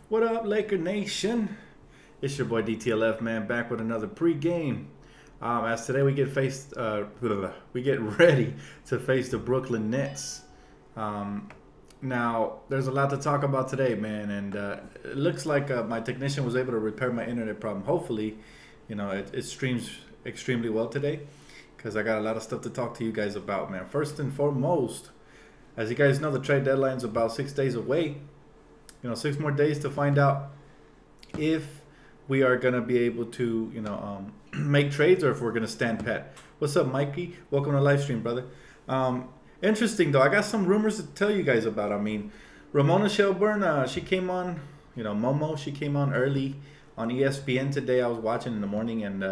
What up, Laker Nation? It's your boy DTLF, man, back with another pregame. As today we get ready to face the Brooklyn Nets. Now, there's a lot to talk about today, man, and it looks like my technician was able to repair my internet problem. Hopefully, it streams extremely well today, because I got a lot of stuff to talk to you guys about, man. First and foremost, as you guys know, the trade deadline's about 6 days away. 6 more days to find out if we are going to be able to, make trades, or if we're going to stand pat. What's up, Mikey? Welcome to the live stream, brother. Interesting, though. I got some rumors to tell you guys about. I mean, Ramona Shelburne, she came on, Momo, she came on early on ESPN today. I was watching in the morning, and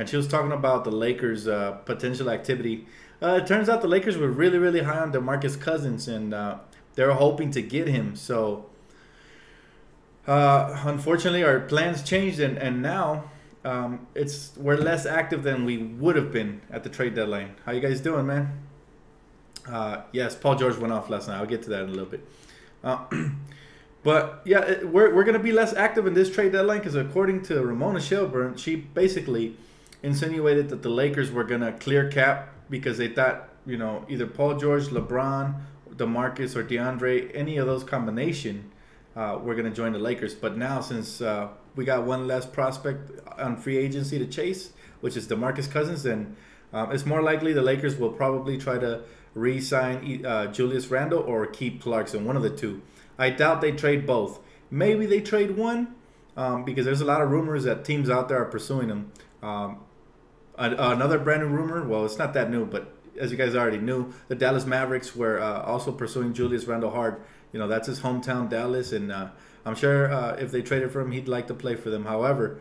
she was talking about the Lakers' potential activity. It turns out the Lakers were really, really high on DeMarcus Cousins, and they're hoping to get him. So, unfortunately, our plans changed, and now we're less active than we would have been at the trade deadline. How you guys doing, man? Yes, Paul George went off last night. I'll get to that in a little bit. But yeah, we're going to be less active in this trade deadline because, according to Ramona Shelburne, she basically insinuated that the Lakers were going to clear cap because they thought, either Paul George, LeBron, DeMarcus, or DeAndre, any of those combination, were going to join the Lakers. But now, since we got one less prospect on free agency to chase, which is DeMarcus Cousins, then it's more likely the Lakers will probably try to re-sign Julius Randle or keep Clarkson, one of the two. I doubt they trade both. Maybe they trade one, because there's a lot of rumors that teams out there are pursuing them. Another brand new rumor, well, it's not that new, but as you guys already knew, the Dallas Mavericks were also pursuing Julius Randle hard. That's his hometown, Dallas, and I'm sure if they traded for him, he'd like to play for them. However,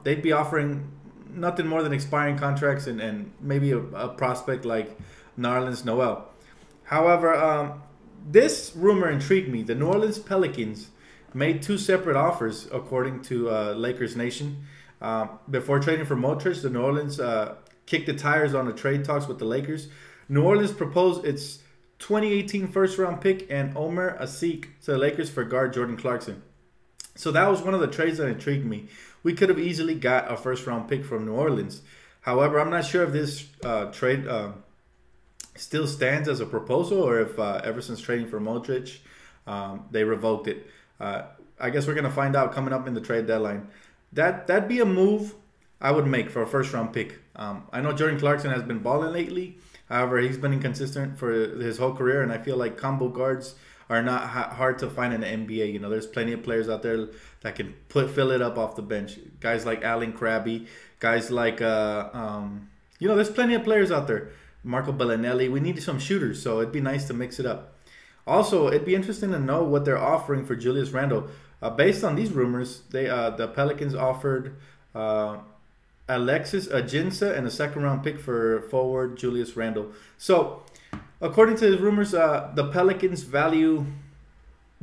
they'd be offering nothing more than expiring contracts and maybe a prospect like Nerlens Noel. However, this rumor intrigued me. The New Orleans Pelicans made 2 separate offers, according to Lakers Nation. Before trading for Modric, the New Orleans kicked the tires on the trade talks with the Lakers. New Orleans proposed its 2018 first-round pick and Omer Asik to the Lakers for guard Jordan Clarkson. So that was one of the trades that intrigued me. We could have easily got a first-round pick from New Orleans. However, I'm not sure if this trade still stands as a proposal, or if ever since trading for Modric, they revoked it. I guess we're going to find out coming up in the trade deadline. That'd be a move I would make for a first-round pick. I know Jordan Clarkson has been balling lately. However, he's been inconsistent for his whole career, and I feel like combo guards are not hard to find in the NBA. There's plenty of players out there that can fill it up off the bench. Guys like Allen Crabbe, guys like there's plenty of players out there. Marco Bellinelli. We need some shooters, so it'd be nice to mix it up. Also, it'd be interesting to know what they're offering for Julius Randle. Based on these rumors, the Pelicans offered Alexis Ajinça and a second-round pick for forward Julius Randle. So, according to the rumors, the Pelicans value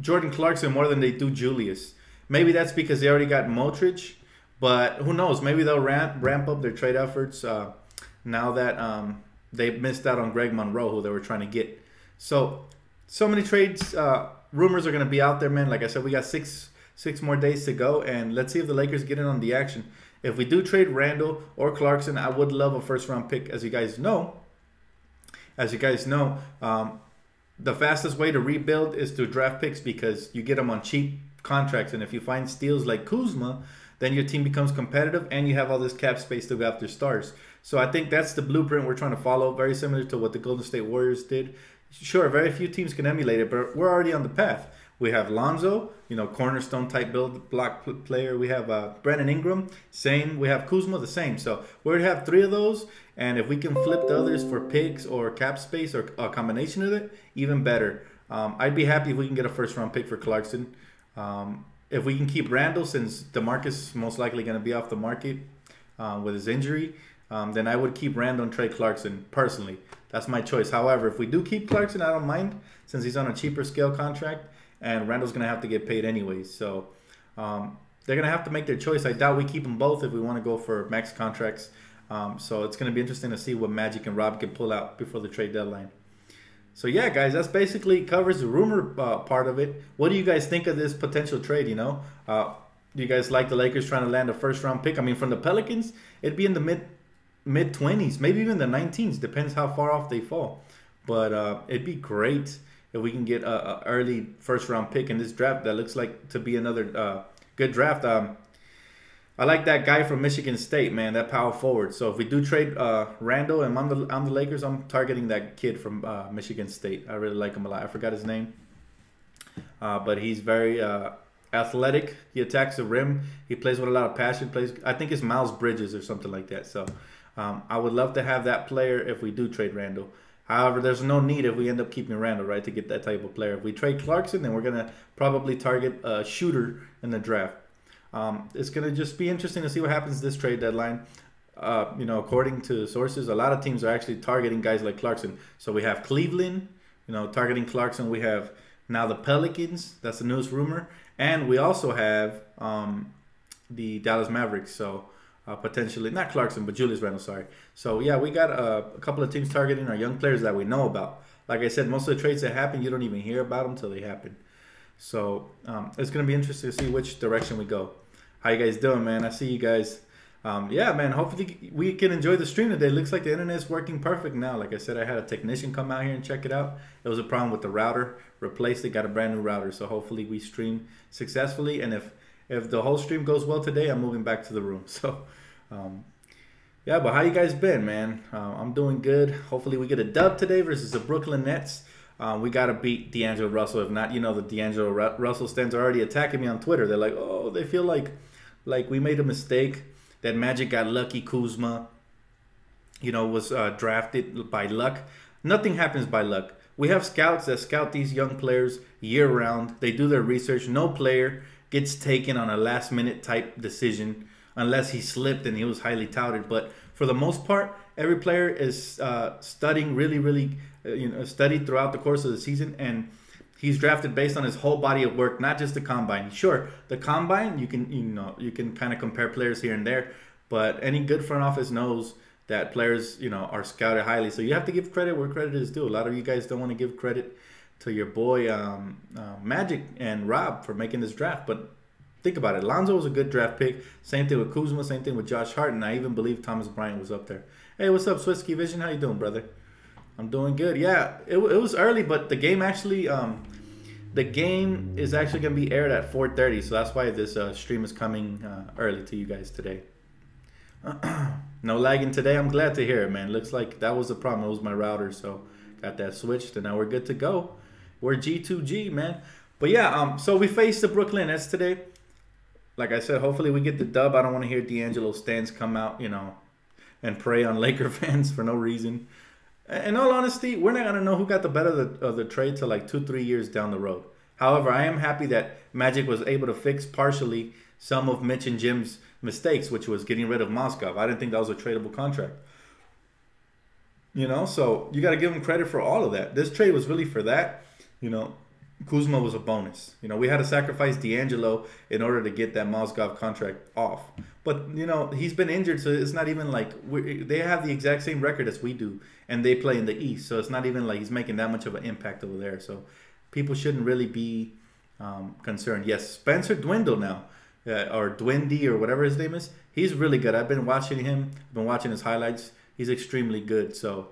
Jordan Clarkson more than they do Julius. Maybe that's because they already got Modric, but who knows? Maybe they'll ramp up their trade efforts now that they missed out on Greg Monroe, who they were trying to get. So many trades rumors are going to be out there, man. Like I said, we got six more days to go, and let's see if the Lakers get in on the action. If we do trade Randle or Clarkson, I would love a first-round pick. As you guys know, the fastest way to rebuild is to draft picks, because you get them on cheap contracts, and if you find steals like Kuzma, then your team becomes competitive, and you have all this cap space to go after stars. So I think that's the blueprint we're trying to follow, very similar to what the Golden State Warriors did. Sure, very few teams can emulate it, but we're already on the path. We have Lonzo, cornerstone type build block player. We have Brandon Ingram, same. We have Kuzma, the same. So we're going to have 3 of those, and if we can flip the others for picks or cap space or a combination of it, even better. I'd be happy if we can get a first-round pick for Clarkson. If we can keep Randle, since DeMarcus is most likely going to be off the market with his injury, then I would keep Randle and trade Clarkson personally. That's my choice. However, if we do keep Clarkson, I don't mind, since he's on a cheaper scale contract, and Randle's going to have to get paid anyways. So they're going to have to make their choice. I doubt we keep them both if we want to go for max contracts. So it's going to be interesting to see what Magic and Rob can pull out before the trade deadline. So yeah, guys, that's basically covers the rumor part of it. What do you guys think of this potential trade? Do you guys like the Lakers trying to land a first round pick? I mean, from the Pelicans, it'd be in the mid 20s, maybe even the 19s. Depends how far off they fall. But it'd be great if we can get a early first round pick in this draft. That looks like to be another good draft. I like that guy from Michigan State, man, that power forward. So if we do trade Randall and I'm the Lakers, I'm targeting that kid from Michigan State. I really like him a lot. I forgot his name. But he's very athletic. He attacks the rim. He plays with a lot of passion. I think it's Miles Bridges or something like that. So I would love to have that player if we do trade Randall. However, there's no need if we end up keeping Randall, right, to get that type of player. If we trade Clarkson, then we're going to probably target a shooter in the draft. It's going to just be interesting to see what happens this trade deadline. According to sources, a lot of teams are actually targeting guys like Clarkson. So we have Cleveland, targeting Clarkson. We have now the Pelicans. That's the newest rumor. And we also have the Dallas Mavericks. So potentially, not Clarkson, but Julius Randle, sorry. So yeah, we got a couple of teams targeting our young players that we know about. Like I said, most of the trades that happen, you don't even hear about them until they happen. So it's going to be interesting to see which direction we go. How you guys doing, man? I see you guys. Yeah, man, hopefully we can enjoy the stream today. Looks like the internet's working perfect now. Like I said, I had a technician come out here and check it out. There was a problem with the router. Replaced it, got a brand new router. So hopefully we stream successfully. And if the whole stream goes well today, I'm moving back to the room. So, yeah, but how you guys been, man? I'm doing good. Hopefully we get a dub today versus the Brooklyn Nets. We got to beat D'Angelo Russell. If not, the D'Angelo Russell stands are already attacking me on Twitter. They're like, oh, they feel like we made a mistake. That Magic got lucky. Kuzma, was drafted by luck. Nothing happens by luck. We have scouts that scout these young players year-round. They do their research. No player gets taken on a last-minute type decision unless he slipped and he was highly touted. But for the most part, every player is studying really, studied throughout the course of the season, and he's drafted based on his whole body of work, not just the combine. Sure, the combine you can kind of compare players here and there, but any good front office knows that players are scouted highly. So you have to give credit where credit is due. A lot of you guys don't want to give credit to your boy Magic and Rob for making this draft, but think about it. Lonzo was a good draft pick. Same thing with Kuzma. Same thing with Josh Hart, and I even believe Thomas Bryant was up there. Hey, what's up, Swisky Vision? How you doing, brother? I'm doing good. Yeah, it was early, but the game actually the game is actually going to be aired at 4:30, so that's why this stream is coming early to you guys today. No lagging today. I'm glad to hear it, man. Looks like that was the problem. It was my router, so got that switched, and now we're good to go. We're G2G, man. But yeah, so we face the Brooklyn Nets today. Like I said, hopefully we get the dub. I don't want to hear D'Angelo stands come out, and prey on Laker fans for no reason. In all honesty, we're not going to know who got the better of the trade till like 2-3 years down the road. However, I am happy that Magic was able to fix partially some of Mitch and Jim's mistakes, which was getting rid of Moskov. I didn't think that was a tradable contract. So you got to give him credit for all of that. This trade was really for that. Kuzma was a bonus. We had to sacrifice D'Angelo in order to get that Moskov contract off. But, he's been injured, so it's not even like they have the exact same record as we do, and they play in the East. So it's not even like he's making that much of an impact over there. So people shouldn't really be concerned. Yes, Spencer Dwindle now, or Dwindy, or whatever his name is. He's really good. I've been watching him. I've been watching his highlights. He's extremely good. So,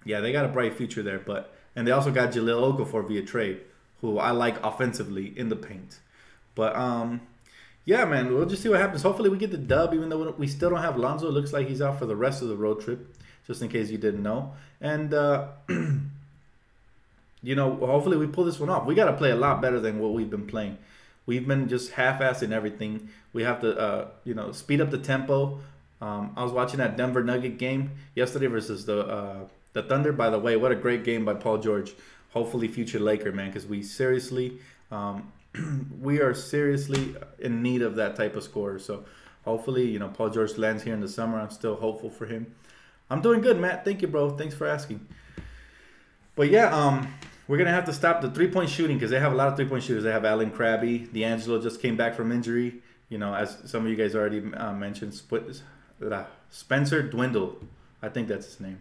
yeah, they got a bright future there. And they also got Jahlil Okafor via trade, who I like offensively in the paint. But, yeah, man, we'll just see what happens. Hopefully we get the dub, even though we still don't have Lonzo. It looks like he's out for the rest of the road trip, just in case you didn't know. And, hopefully we pull this one off. We got to play a lot better than what we've been playing. We've been just half-assing everything. We have to, speed up the tempo. I was watching that Denver Nugget game yesterday versus the Thunder. By the way, what a great game by Paul George. Hopefully future Laker, man, because we are seriously in need of that type of scorer. So hopefully, Paul George lands here in the summer. I'm still hopeful for him. I'm doing good, Matt. Thank you, bro. Thanks for asking. But yeah, we're going to have to stop the three-point shooting because they have a lot of three-point shooters. They have Allen Crabbe. D'Angelo just came back from injury. As some of you guys already mentioned, Spencer Dwindle. I think that's his name.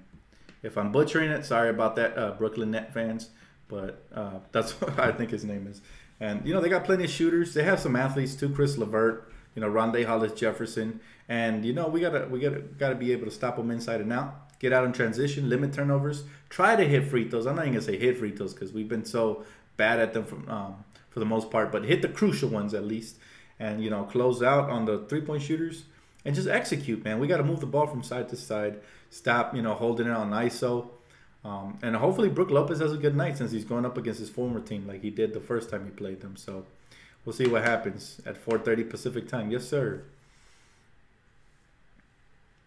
If I'm butchering it, sorry about that, Brooklyn Net fans. But that's what I think his name is. And, you know, they got plenty of shooters. They have some athletes too. Chris LeVert, you know, Rondé Hollis-Jefferson. And, you know, we gotta be able to stop them inside and out. Get out in transition, limit turnovers. Try to hit free throws. I'm not even going to say hit free throws because we've been so bad at them for the most part. But hit the crucial ones at least. And, you know, close out on the three-point shooters. And just execute, man. We got to move the ball from side to side. Stop, you know, holding it on ISO. And hopefully Brook Lopez has a good night since he's going up against his former team like he did the first time he played them. So we'll see what happens at 4:30 Pacific time. Yes, sir.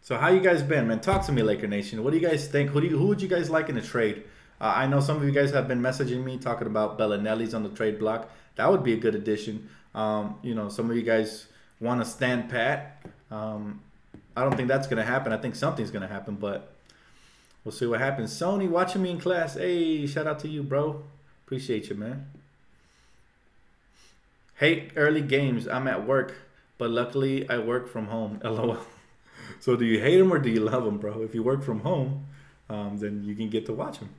So how you guys been, man? Talk to me, Laker Nation. What do you guys think? Who would you guys like in a trade? I know some of you guys have been messaging me talking about Bellinelli's on the trade block. That would be a good addition. You know, some of you guys want to stand pat. I don't think that's going to happen. I think something's going to happen, but we'll see what happens. Sony, watching me in class. Hey, shout out to you, bro. Appreciate you, man. Hate early games. I'm at work, but luckily I work from home. LOL. So do you hate them or do you love them, bro? If you work from home, then you can get to watch them.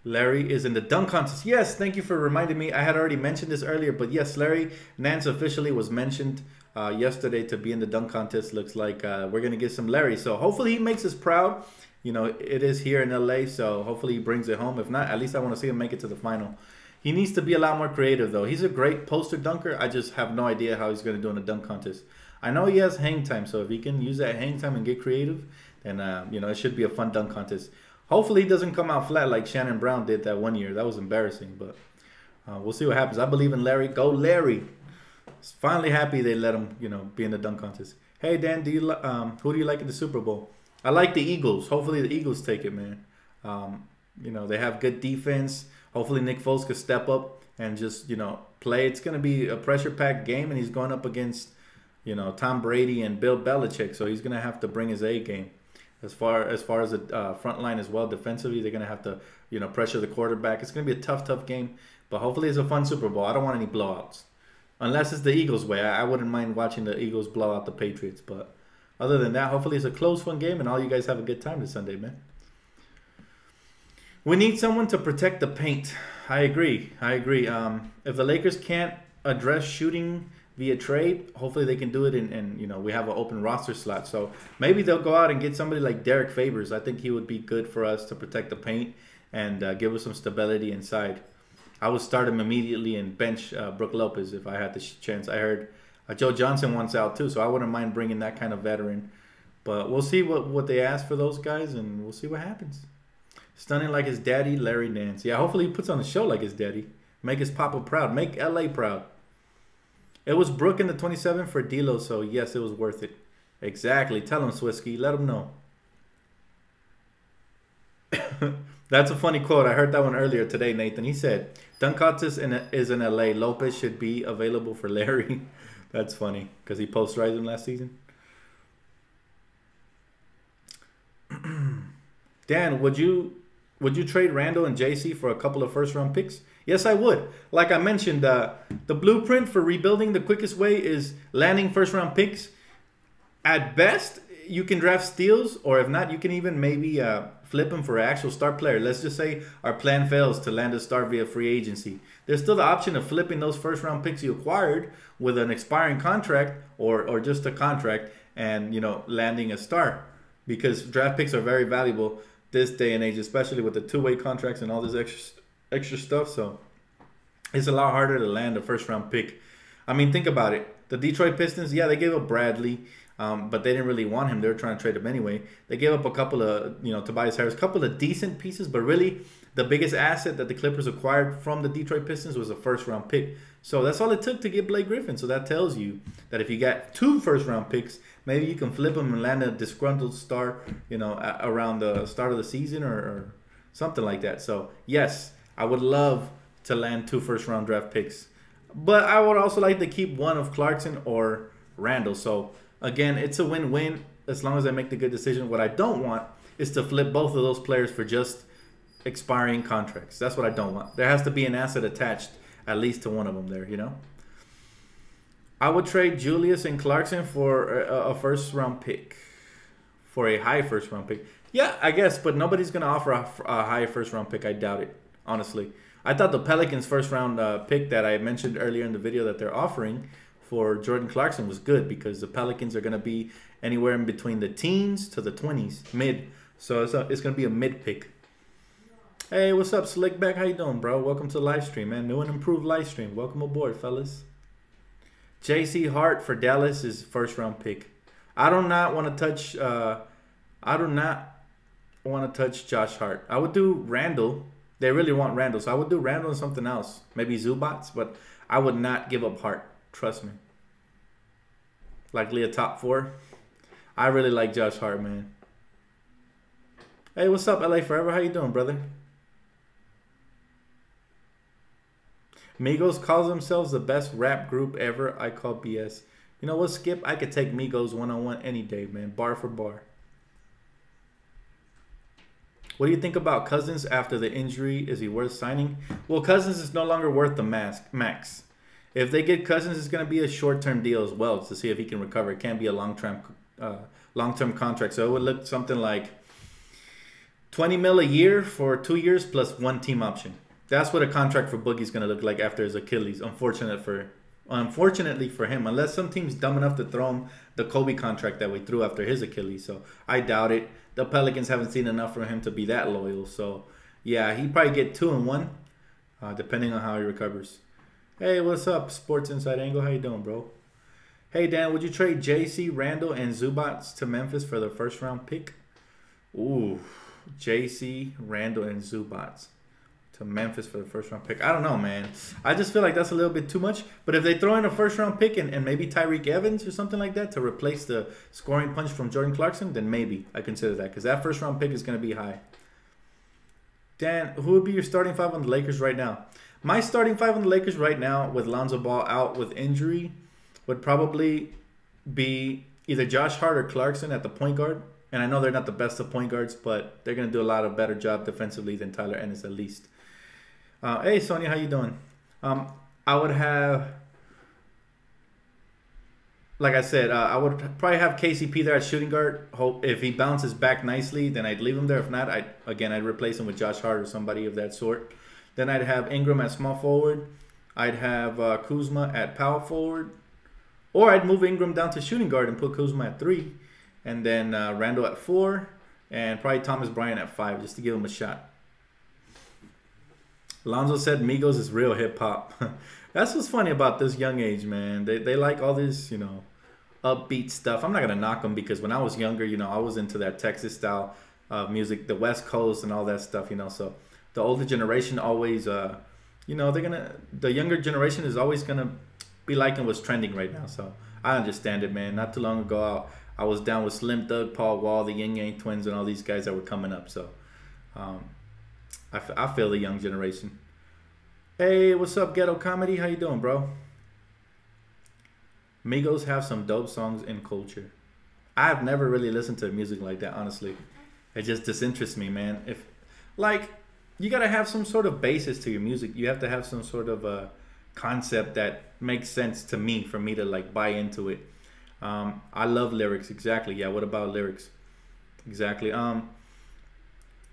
Larry is in the dunk contest. Yes, thank you for reminding me. I had already mentioned this earlier, but yes, Larry Nance officially was mentioned yesterday to be in the dunk contest. Looks like we're going to get some Larry. So hopefully he makes us proud. You know, it is here in LA, so hopefully he brings it home. If not, at least I want to see him make it to the final. He needs to be a lot more creative, though. He's a great poster dunker. I just have no idea how he's going to do in a dunk contest. I know he has hang time, so if he can use that hang time and get creative, then, you know, it should be a fun dunk contest. Hopefully he doesn't come out flat like Shannon Brown did that one year. That was embarrassing, but we'll see what happens. I believe in Larry. Go Larry. Finally happy they let him, you know, be in the dunk contest. Hey, Dan, who do you like in the Super Bowl? I like the Eagles. Hopefully the Eagles take it, man. You know, they have good defense. Hopefully Nick Foles could step up and just, you know, play. It's going to be a pressure-packed game, and he's going up against, you know, Tom Brady and Bill Belichick, so he's going to have to bring his A game. As far as the front line as well, defensively, they're going to have to, you know, pressure the quarterback. It's going to be a tough game, but hopefully it's a fun Super Bowl. I don't want any blowouts. Unless it's the Eagles' way. I wouldn't mind watching the Eagles blow out the Patriots, but other than that, hopefully it's a close, fun game, and all you guys have a good time this Sunday, man. We need someone to protect the paint. I agree. If the Lakers can't address shooting via trade, hopefully they can do it and you know, we have an open roster slot. So maybe they'll go out and get somebody like Derek Favors. I think he would be good for us to protect the paint and give us some stability inside. I would start him immediately and bench Brook Lopez if I had the chance. I heard Joe Johnson wants out too, so I wouldn't mind bringing that kind of veteran. But we'll see what they ask for those guys, and we'll see what happens. Stunning like his daddy, Larry Nance. Yeah, hopefully he puts on a show like his daddy. Make his papa proud. Make LA proud. It was Brook in the 27 for D'Lo, so yes, it was worth it. Exactly. Tell him, Swisky. Let him know. That's a funny quote. I heard that one earlier today, Nathan. He said, dunk contest is in LA. Lopez should be available for Larry. That's funny because he post-rized him last season. Dan, would you trade Randall and JC for a couple of first-round picks? Yes, I would. Like I mentioned, the blueprint for rebuilding the quickest way is landing first-round picks. At best, you can draft steals, or if not, you can even maybe flip them for an actual star player. Let's just say our plan fails to land a star via free agency. There's still the option of flipping those first-round picks you acquired with an expiring contract or just a contract and, you know, landing a star. Because draft picks are very valuable this day and age, especially with the two-way contracts and all this extra stuff. So it's a lot harder to land a first-round pick. I mean, think about it. The Detroit Pistons, yeah, they gave up Bradley, but they didn't really want him. They were trying to trade him anyway. They gave up a couple of, you know, Tobias Harris, a couple of decent pieces, but really the biggest asset that the Clippers acquired from the Detroit Pistons was a first-round pick. So that's all it took to get Blake Griffin. So that tells you that if you got 2 first-round picks, maybe you can flip them and land a disgruntled star, you know, around the start of the season or something like that. So, yes, I would love to land 2 first-round draft picks. But I would also like to keep one of Clarkson or Randall. So, again, it's a win-win as long as I make the good decision. What I don't want is to flip both of those players for just expiring contracts. That's what I don't want. There has to be an asset attached at least to one of them there, you know. I would trade Julius and Clarkson for a first-round pick. for a high first round pick. Yeah, I guess, but nobody's gonna offer a high first round pick. I doubt it, honestly. I thought the Pelicans first round pick that I mentioned earlier in the video that they're offering for Jordan Clarkson was good because the Pelicans are gonna be anywhere in between the teens to the 20s, mid. So it's gonna be a mid pick. Hey, what's up, Slickback? How you doing, bro? Welcome to the live stream, man. New and improved live stream. Welcome aboard, fellas. J.C. Hart for Dallas is first round pick. I do not want to touch. I do not want to touch Josh Hart. I would do Randall. They really want Randall, so I would do Randall and something else, maybe Zubats. But I would not give up Hart. Trust me. Likely a top 4. I really like Josh Hart, man. Hey, what's up, LA Forever? How you doing, brother? Migos calls themselves the best rap group ever. I call BS. You know what, Skip? I could take Migos one-on-one any day, man. Bar for bar. What do you think about Cousins after the injury? Is he worth signing? Well, Cousins is no longer worth the max. If they get Cousins, it's going to be a short-term deal as well to see if he can recover. It can't be a long-term contract. So it would look something like 20 mil a year for 2 years plus 1 team option. That's what a contract for Boogie's going to look like after his Achilles. Unfortunately for him, unless some team's dumb enough to throw him the Kobe contract that we threw after his Achilles. So I doubt it. The Pelicans haven't seen enough from him to be that loyal. So yeah, he'd probably get 2 and 1, depending on how he recovers. Hey, what's up, Sports Inside Angle? How you doing, bro? Hey, Dan, would you trade JC, Randall, and Zubats to Memphis for the first round pick? Ooh, JC, Randall, and Zubats to Memphis for the first round pick. I don't know, man. I just feel like that's a little bit too much. But if they throw in a first round pick and maybe Tyreek Evans or something like that to replace the scoring punch from Jordan Clarkson, then maybe I consider that because that first round pick is going to be high. Dan, who would be your starting 5 on the Lakers right now? My starting 5 on the Lakers right now with Lonzo Ball out with injury would probably be either Josh Hart or Clarkson at the point guard. And I know they're not the best of point guards, but they're going to do a lot of better job defensively than Tyler Ennis at least. Hey, Sonia, how you doing? I would have, like I said, I would probably have KCP there at shooting guard. Hope if he bounces back nicely, then I'd leave him there. If not, I'd replace him with Josh Hart or somebody of that sort. Then I'd have Ingram at small forward. I'd have Kuzma at power forward. Or I'd move Ingram down to shooting guard and put Kuzma at 3. And then Randall at 4. And probably Thomas Bryant at 5 just to give him a shot. Lonzo said Migos is real hip-hop. That's what's funny about this young age, man. They like all this, upbeat stuff. I'm not going to knock them because when I was younger, I was into that Texas style of music, the West Coast and all that stuff, So the older generation always, the younger generation is always going to be liking what's trending right now. So I understand it, man. Not too long ago, I was down with Slim Thug, Paul Wall, the Yin Yang Twins, and all these guys that were coming up. So I feel the young generation. Hey, what's up, Ghetto Comedy? How you doing, bro? Migos have some dope songs in culture. I've never really listened to music like that, honestly. It just disinterests me, man. You got to have some sort of basis to your music. You have to have some sort of a concept that makes sense to me for me to buy into it. I love lyrics. Exactly. Yeah. What about lyrics? Exactly.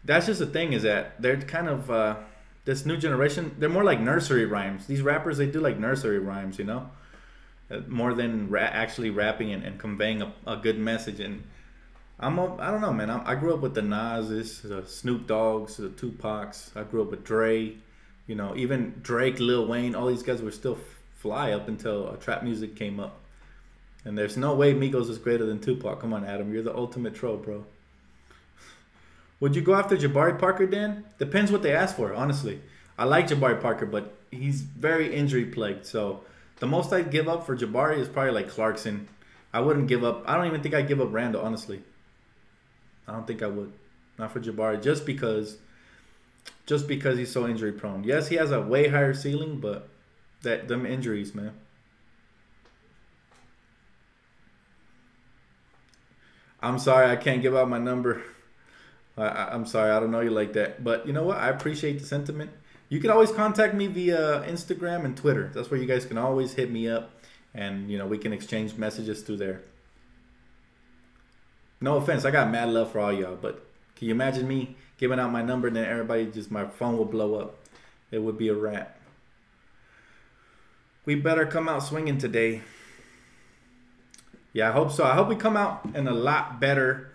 That's just the thing is that they're kind of this new generation. They're more like nursery rhymes. These rappers, they do like nursery rhymes, more than actually rapping and conveying a good message. And I don't know, man. I grew up with the Nas's, the Snoop Dogg's, the Tupac's. I grew up with Dre. Even Drake, Lil Wayne. All these guys were still fly up until trap music came up. And there's no way Migos is greater than Tupac. Come on, Adam. You're the ultimate troll, bro. Would you go after Jabari Parker, Dan? Depends what they ask for, honestly. I like Jabari Parker, but he's very injury-plagued. So the most I'd give up for Jabari is probably like Clarkson. I wouldn't give up. I don't even think I'd give up Randall, honestly. I don't think I would. Not for Jabari, just because he's so injury-prone. Yes, he has a way higher ceiling, but them injuries, man. I'm sorry, I can't give out my number. I'm sorry, I don't know you like that. But you know what? I appreciate the sentiment. You can always contact me via Instagram and Twitter. That's where you guys can always hit me up. And, we can exchange messages through there. No offense, I got mad love for all y'all, but can you imagine me giving out my number and then everybody just, my phone will blow up? It would be a wrap. We better come out swinging today. Yeah, I hope so. I hope we come out in a lot better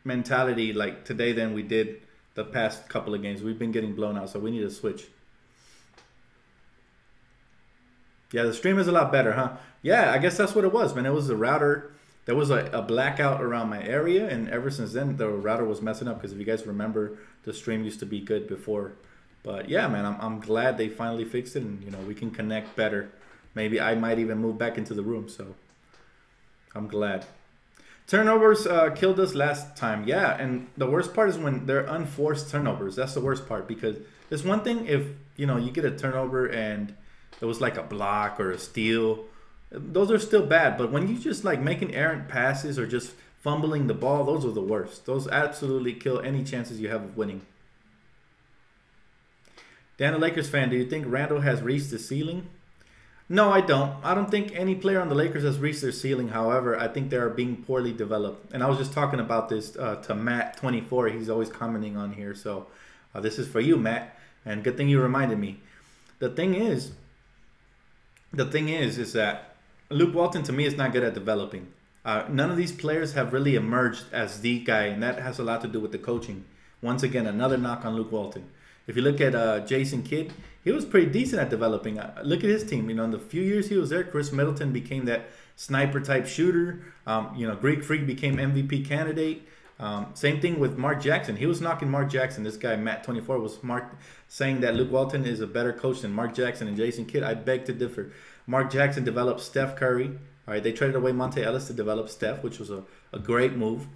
mentality like today than we did the past couple of games. We've been getting blown out, so we need to switch. Yeah, the stream is a lot better, huh? Yeah, I guess that's what it was, man. It was the router. There was a blackout around my area, and ever since then, the router was messing up because if you guys remember, the stream used to be good before. But yeah, man, I'm glad they finally fixed it, and, you know, we can connect better. Maybe I might even move back into the room, so I'm glad. Turnovers killed us last time. Yeah, and the worst part is when they're unforced turnovers. That's the worst part, because it's one thing if, you know, you get a turnover and it was like a block or a steal. Those are still bad, but when you just like making errant passes or just fumbling the ball, those are the worst. Those absolutely kill any chances you have of winning. Dan, a Lakers fan, do you think Randall has reached the ceiling? No, I don't. I don't think any player on the Lakers has reached their ceiling. However, I think they are being poorly developed. And I was just talking about this to Matt24. He's always commenting on here. So this is for you, Matt. And good thing you reminded me. The thing is that Luke Walton, to me, is not good at developing. None of these players have really emerged as the guy, and that has a lot to do with the coaching. Once again, another knock on Luke Walton. If you look at Jason Kidd, he was pretty decent at developing. Look at his team. You know, in the few years he was there, Chris Middleton became that sniper-type shooter. You know, Greek Freak became MVP candidate. Same thing with Mark Jackson. He was knocking Mark Jackson. This guy, Matt24, was saying that Luke Walton is a better coach than Mark Jackson and Jason Kidd. I beg to differ. Mark Jackson developed Steph Curry. All right, they traded away Monte Ellis to develop Steph, which was a great move.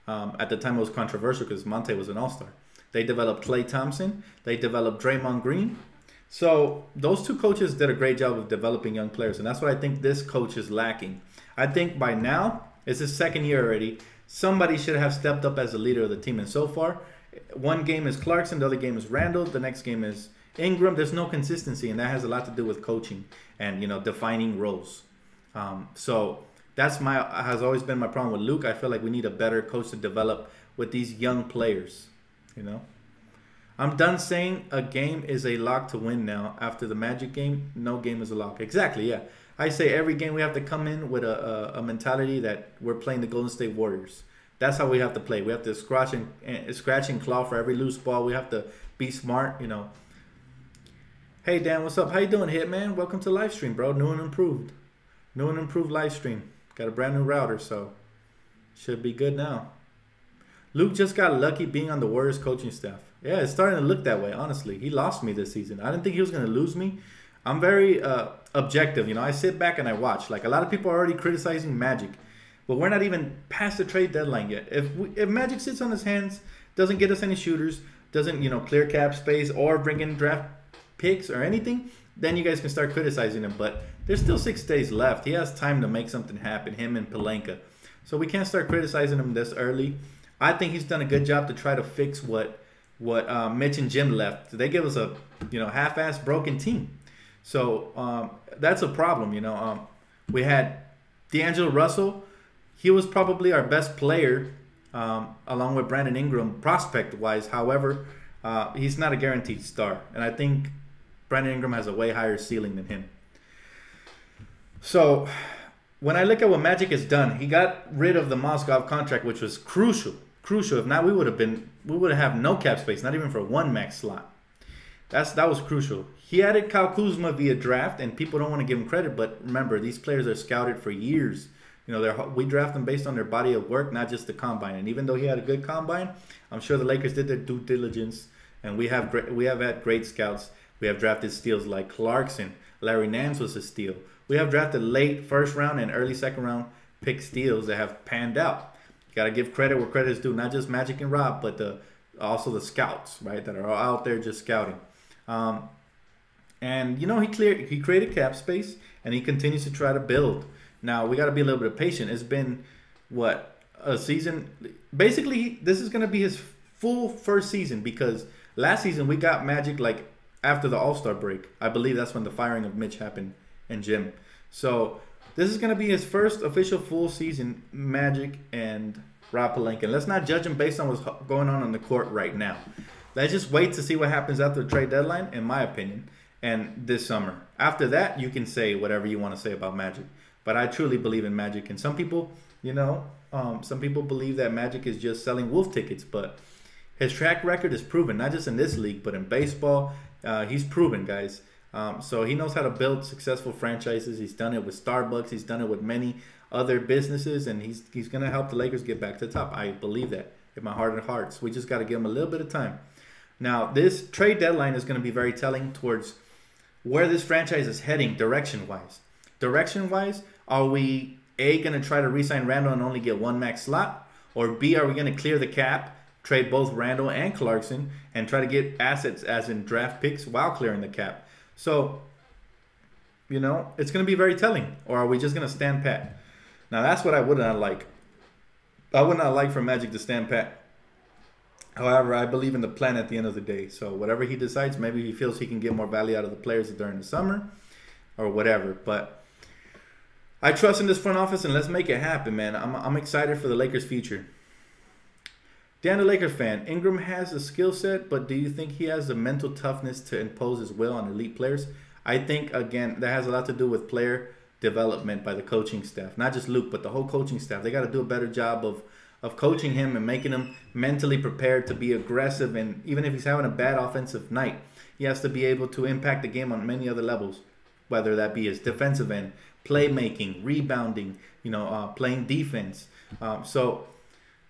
At the time, it was controversial because Monte was an all-star. They developed Klay Thompson. They developed Draymond Green. So those two coaches did a great job of developing young players, and that's what I think this coach is lacking. I think by now, it's his second year already, somebody should have stepped up as the leader of the team. And so far, one game is Clarkson, the other game is Randall, the next game is Ingram. There's no consistency, and that has a lot to do with coaching and, you know, defining roles. So that's has always been my problem with Luke. I feel like we need a better coach to develop with these young players. You know, I'm done saying a game is a lock to win now. After the Magic game, no game is a lock. Exactly, yeah. I say every game we have to come in with a mentality that we're playing the Golden State Warriors. That's how we have to play. We have to scratch and claw for every loose ball. We have to be smart, you know. Hey, Dan, what's up? How you doing, Hitman? Welcome to live stream, bro. New and improved. New and improved live stream. Got a brand new router, so should be good now. Luke just got lucky being on the Warriors coaching staff. Yeah, it's starting to look that way, honestly. He lost me this season. I didn't think he was going to lose me. I'm very objective. You know, I sit back and I watch. Like, a lot of people are already criticizing Magic, but we're not even past the trade deadline yet. If Magic sits on his hands, doesn't get us any shooters, doesn't, you know, clear cap space or bring in draft picks or anything, then you guys can start criticizing him. But there's still 6 days left. He has time to make something happen, him and Pelinka. So we can't start criticizing him this early. I think he's done a good job to try to fix what Mitch and Jim left. They give us a, you know, half-ass broken team. So that's a problem, you know. We had D'Angelo Russell. He was probably our best player along with Brandon Ingram prospect-wise. However, he's not a guaranteed star. And I think Brandon Ingram has a way higher ceiling than him. So when I look at what Magic has done, he got rid of the Mozgov contract, which was crucial. Crucial. If not, we would have no cap space, not even for one max slot. That was crucial. He added Kyle Kuzma via draft, and people don't want to give him credit, but remember, these players are scouted for years. You know, we draft them based on their body of work, not just the combine. And even though he had a good combine, I'm sure the Lakers did their due diligence, and we have had great scouts. We have drafted steals like Clarkson. Larry Nance was a steal. We have drafted late first round and early second round pick steals that have panned out. You got to give credit where credit is due, not just Magic and Rob, but also the scouts, right, that are out there just scouting. And, you know, he created cap space, and he continues to try to build. Now, we got to be a little bit patient. It's been, what, a season? Basically, this is going to be his full first season, because last season we got Magic, like, after the All-Star break. I believe that's when the firing of Mitch happened and Jim. So this is going to be his first official full season, Magic and Rob Pelinka. Let's not judge him based on what's going on the court right now. Let's just wait to see what happens after the trade deadline, in my opinion, and this summer. After that, you can say whatever you want to say about Magic. But I truly believe in Magic. And some people, you know, some people believe that Magic is just selling wolf tickets. But his track record is proven, not just in this league, but in baseball. He's proven, guys. So he knows how to build successful franchises. He's done it with Starbucks. He's done it with many other businesses. And he's going to help the Lakers get back to the top. I believe that in my heart of hearts. We just got to give him a little bit of time. Now, this trade deadline is going to be very telling towards where this franchise is heading direction-wise. Direction-wise, are we, A, going to try to re-sign Randall and only get one max slot? Or B, are we going to clear the cap, trade both Randall and Clarkson, and try to get assets as in draft picks while clearing the cap? So, you know, it's going to be very telling. Or are we just going to stand pat? Now, that's what I would not like. I would not like for Magic to stand pat. However, I believe in the plan at the end of the day. So whatever he decides, maybe he feels he can get more value out of the players during the summer or whatever. But I trust in this front office, and let's make it happen, man. I'm excited for the Lakers' future. Dan, the Lakers fan, Ingram has a skill set, but do you think he has the mental toughness to impose his will on elite players? I think, again, that has a lot to do with player development by the coaching staff. Not just Luke, but the whole coaching staff. They got to do a better job of coaching him and making him mentally prepared to be aggressive. And even if he's having a bad offensive night, he has to be able to impact the game on many other levels, whether that be his defensive end, playmaking, rebounding, you know, playing defense. So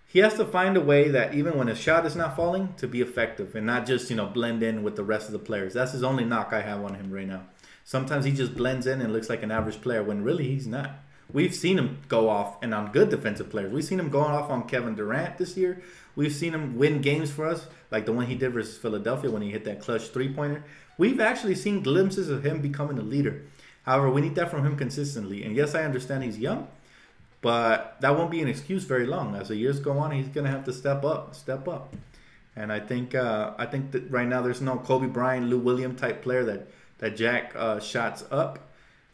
he has to find a way that even when his shot is not falling, to be effective and not just, you know, blend in with the rest of the players. That's his only knock I have on him right now. Sometimes he just blends in and looks like an average player when really he's not. We've seen him go off, and on good defensive players. We've seen him going off on Kevin Durant this year. We've seen him win games for us, like the one he did versus Philadelphia when he hit that clutch three-pointer. We've actually seen glimpses of him becoming a leader. However, we need that from him consistently. And yes, I understand he's young, but that won't be an excuse very long. As the years go on, he's going to have to step up. And I think that right now there's no Kobe Bryant, Lou Williams type player that Jack shots up,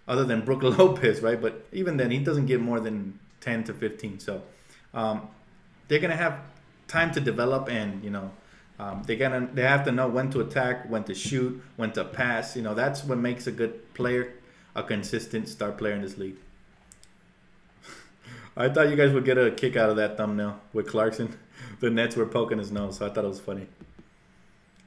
other than Brook Lopez, right? But even then, he doesn't get more than 10 to 15. So they're going to have time to develop, and, you know, they have to know when to attack, when to shoot, when to pass. You know, that's what makes a good player, a consistent star player in this league. I thought you guys would get a kick out of that thumbnail with Clarkson. The Nets were poking his nose, so I thought it was funny.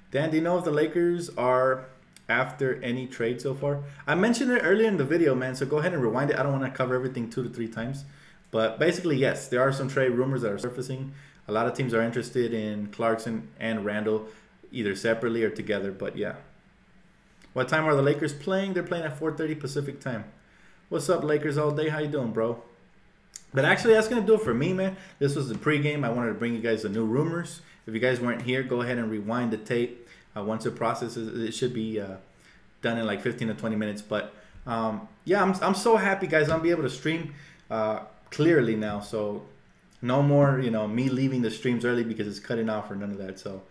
Dan, do you know if the Lakers are after any trade so far? I mentioned it earlier in the video, man, so go ahead and rewind it. I don't want to cover everything 2 to 3 times. But basically, yes, there are some trade rumors that are surfacing. A lot of teams are interested in Clarkson and Randall, either separately or together, but yeah. What time are the Lakers playing? They're playing at 4:30 Pacific time. What's up, Lakers all day? How you doing, bro? But actually, that's going to do it for me, man. This was the pregame. I wanted to bring you guys the new rumors. If you guys weren't here, go ahead and rewind the tape. Once it processes, it should be done in like 15 to 20 minutes. But yeah, I'm so happy, guys. I'll be able to stream clearly now. So no more, you know, me leaving the streams early because it's cutting off or none of that. So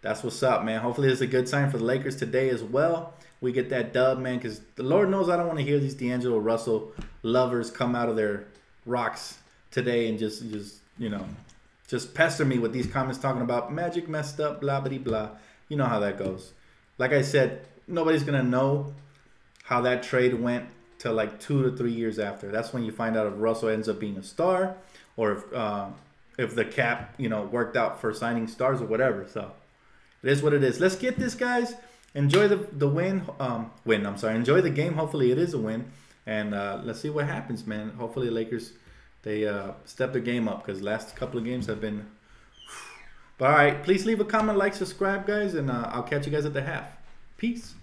that's what's up, man. Hopefully this is a good sign for the Lakers today as well. We get that dub, man, because the Lord knows I don't want to hear these D'Angelo Russell lovers come out of their rocks today and just you know, just pester me with these comments talking about Magic messed up, blah, blah, blah. You know how that goes. Like I said, nobody's going to know how that trade went till like 2 to 3 years after. That's when you find out if Russell ends up being a star, or if the cap, you know, worked out for signing stars or whatever. So it is what it is. Let's get this, guys. Enjoy the win. Enjoy the game. Hopefully it is a win. And let's see what happens, man. Hopefully the Lakers, they step their game up, because last couple of games have been... But all right, please leave a comment, like, subscribe, guys, and I'll catch you guys at the half. Peace.